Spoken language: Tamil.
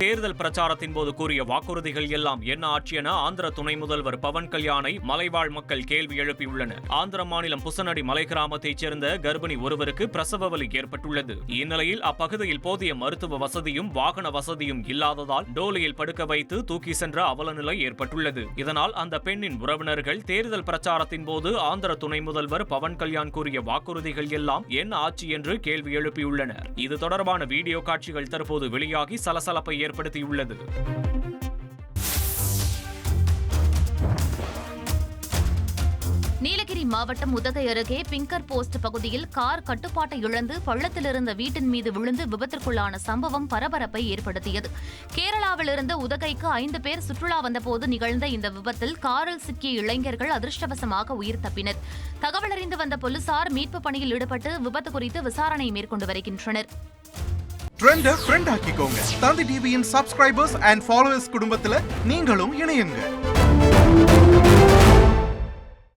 தேர்தல் பிரச்சாரத்தின் போது கூறிய வாக்குறுதிகள் எல்லாம் என்ன ஆட்சி என ஆந்திர துணை முதல்வர் பவன் கல்யாணை மலைவாழ் மக்கள் கேள்வி எழுப்பியுள்ளனர். ஆந்திர மாநிலம் புசனடி மலை கிராமத்தைச் சேர்ந்த கர்ப்பிணி ஒருவருக்கு பிரசவ வலி ஏற்பட்டுள்ளது. இந்நிலையில் அப்பகுதியில் போதிய மருத்துவ வசதியும் வாகன வசதியும் இல்லாததால் டோலியில் படுக்க வைத்து தூக்கி சென்ற அவலநிலை ஏற்பட்டுள்ளது. இதனால் அந்த பெண்ணின் உறவினர்கள் தேர்தல் பிரச்சாரத்தின் போது ஆந்திர துணை முதல்வர் பவன் கல்யாண் கூறிய வாக்குறுதிகள் எல்லாம் என்ன ஆட்சி என்று கேள்வி எழுப்பியுள்ளனர். இது தொடர்பான வீடியோ காட்சிகள் தற்போது வெளியாகி சலசலப்பை ஏற்படுத்தியுள்ளது. நீலகிரி மாவட்டம் உதகை அருகே பிங்கர் போஸ்ட் பகுதியில் கார் கட்டுப்பாட்டை இழந்து பள்ளத்தில் இருந்த வீட்டின் மீது விழுந்து விபத்திற்குள்ளான சம்பவம் பரபரப்பை ஏற்படுத்தியது. கேரளாவிலிருந்து உதகைக்கு 5 பேர் சுற்றுலா வந்தபோது நிகழ்ந்த இந்த விபத்தில் காரில் சிக்கிய இளைஞர்கள் அதிர்ஷ்டவசமாக உயிர் தப்பினர். தகவல் அறிந்து வந்த போலீசார் மீட்பு பணியில் ஈடுபட்டு விபத்து குறித்து விசாரணை மேற்கொண்டு வருகின்றனர். ட்ரெண்ட ஃப்ரெண்ட் ஆக்கிக்கோங்க. தந்தி டிவியின் சப்ஸ்கிரைபர்ஸ் அண்ட் ஃபாலோவர்ஸ் குடும்பத்துல நீங்களும் இணையுங்க.